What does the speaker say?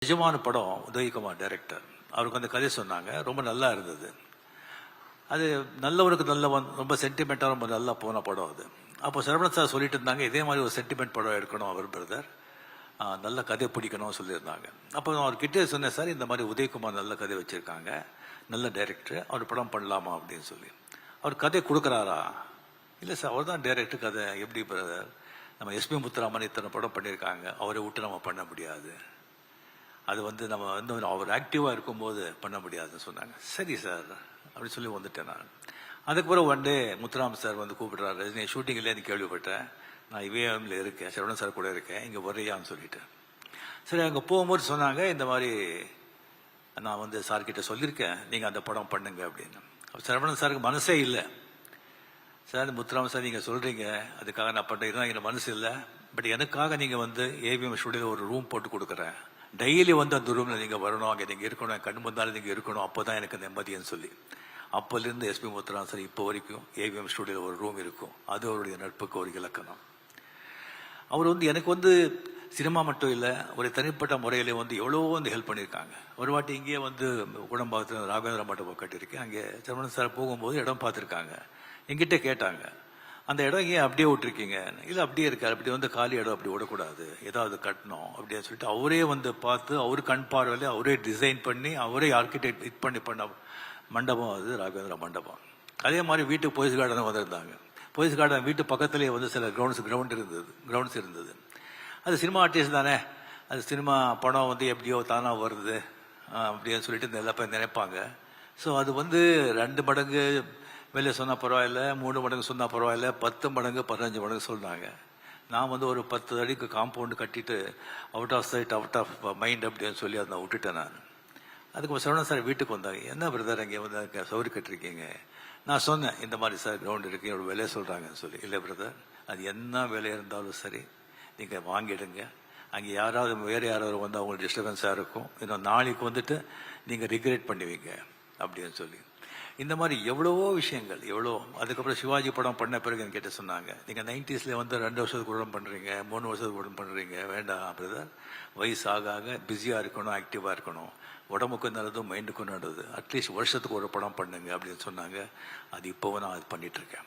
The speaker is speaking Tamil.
நிஜமான படம் உதயகுமார் டைரக்டர். அவருக்கு அந்த கதை சொன்னாங்க, ரொம்ப நல்லா இருந்தது. அது நல்லவருக்கு ரொம்ப சென்டிமெண்ட்டாக ரொம்ப நல்லா போன படம் அது. அப்போ சரவணன் சார் சொல்லிட்டு இருந்தாங்க, இதே மாதிரி ஒரு சென்டிமெண்ட் படம் எடுக்கணும் அவர் பிரதர், நல்ல கதை பிடிக்கணும்னு சொல்லியிருந்தாங்க. அப்போ அவர்கிட்டே சொன்னேன், சார் இந்த மாதிரி உதயகுமார் நல்ல கதை வச்சுருக்காங்க, நல்ல டைரக்டர், அவர் படம் பண்ணலாமா அப்படின்னு சொல்லி. அவர் கதை கொடுக்குறாரா? இல்லை சார், அவர் தான் டைரக்டர், கதை எப்படி பிரதர், நம்ம எஸ்பி முத்துராமன் இத்தனை படம் பண்ணியிருக்காங்க, அவரை விட்டு நம்ம பண்ண முடியாது, அது நம்ம அவர் ஆக்டிவாக இருக்கும்போது பண்ண முடியாதுன்னு சொன்னாங்க. சரி சார் அப்படின்னு சொல்லி வந்துட்டேன் நான். அதுக்கப்புறம் ஒன் டே முத்துராம் சார் கூப்பிடுறாரு, நீ ஷூட்டிங்கில் நீ கேள்விப்பட்டேன், நான் இவேஎம்ல இருக்கேன், சரவணன் சார் கூட இருக்கேன், இங்கே வரையான்னு சொல்லிட்டு. சரி, அங்கே போகும்போது சொன்னாங்க, இந்த மாதிரி நான் சார்கிட்ட சொல்லியிருக்கேன், நீங்கள் அந்த படம் பண்ணுங்க அப்படின்னு. சரவணன் சாருக்கு மனசே இல்லை. சார் முத்துராம் சார் நீங்கள் சொல்கிறீங்க, அதுக்காக நான் பண்ணுறேன், எனக்கு மனசு இல்லை, பட் எனக்காக நீங்கள் ஏவிஎம் ஸ்டுடியோவில் ஒரு ரூம் போட்டு கொடுக்குறேன், டெய்லி அந்த ரூமில் நீங்கள் வரணும், அங்கே நீங்கள் இருக்கணும், கண் முந்தாலும் நீங்கள் இருக்கணும், அப்போ தான் எனக்கு நிம்மதின்னு சொல்லி அப்போலேருந்து எஸ்பி முத்துராமன் சார் இப்போ வரைக்கும் ஏவிஎம் ஸ்டுடியோவில் ஒரு ரூம் இருக்கும். அது அவருடைய நட்புக்கு ஒரு இலக்கணம். அவர் எனக்கு சினிமா மட்டும் இல்லை, ஒரு தனிப்பட்ட முறையில் எவ்வளோ ஹெல்ப் பண்ணியிருக்காங்க. ஒரு வாட்டி இங்கேயே குடம்பாக்கத்தில் ராகவேந்திர மண்டபம் கட்டியிருக்கேன், அங்கே சரவணன் சார் போகும்போது இடம் பார்த்துருக்காங்க. எங்கிட்ட கேட்டாங்க, அந்த இடம் ஏன் அப்படியே விட்டுருக்கீங்க? இல்லை அப்படியே இருக்காரு, அப்படி காலி இடம் அப்படி விடக்கூடாது, ஏதாவது கட்டணும் அப்படின்னு சொல்லிட்டு அவரே பார்த்து, அவரு கண் பார்வையில் அவரே டிசைன் பண்ணி, அவரே ஆர்கிடெக்ட் இது பண்ண மண்டபம் அது ராகவேந்திர மண்டபம். அதே மாதிரி வீட்டுக்கு போய்ஸ் கார்டன் வந்திருந்தாங்க. போய்ஸ் கார்டன் வீட்டு பக்கத்துலேயே சில கிரவுண்ட்ஸ் இருந்தது. அது சினிமா ஆர்டிஸ்ட் தானே, அது சினிமா படம் எப்படியோ தானாக வருது அப்படின்னு சொல்லிட்டு எல்லா பேர் நினைப்பாங்க. ஸோ அது 2 மடங்கு வெளியே சொன்னால் பரவாயில்ல, 3 மடங்கு சொன்னால் பரவாயில்ல, 10 மடங்கு 15 மடங்கு சொன்னாங்க. நான் ஒரு 10 அடிக்கு காம்பவுண்டு கட்டிட்டு out of sight out of mind அப்படின்னு சொல்லி அதை நான் விட்டுட்டேன் நான். அதுக்கு சரவணன் சார் வீட்டுக்கு வந்தாங்க, என்ன பிரதர் அங்கே சவுரி கட்டிருக்கீங்க? நான் சொன்னேன், இந்த மாதிரி சார் கிரவுண்ட் இருக்கு, என்னோட வேலையை சொல்கிறாங்கன்னு சொல்லி. இல்லை பிரதர், அது என்ன வேலையாக இருந்தாலும் சரி, நீங்கள் வாங்கிடுங்க, அங்கே வேறு யாராவது அவங்களுக்கு டிஸ்டர்பன்ஸாக இருக்கும், இன்னும் நாளைக்கு நீங்கள் ரிக்ரெட் பண்ணுவீங்க அப்படின்னு சொல்லி. இந்த மாதிரி எவ்வளவோ விஷயங்கள், எவ்வளோ. அதுக்கப்புறம் சிவாஜி படம் பண்ண பிறகு என்கிட்ட சொன்னாங்க, நீங்கள் 90ஸ்ல 2 வருஷத்துக்கு உடம்பு பண்ணுறீங்க, 3 வருஷத்துக்கு உடம்பு பண்ணுறீங்க, வேண்டாம் பிரதர், வயசு ஆக பிஸியாக இருக்கணும், ஆக்டிவாக இருக்கணும், உடம்புக்கும் நல்லது, மைண்டுக்கும் நல்லது, அட்லீஸ்ட் வருஷத்துக்கு ஒரு படம் பண்ணுங்க அப்படின்னு சொன்னாங்க. அது இப்போவும் நான் அது பண்ணிகிட்ருக்கேன்.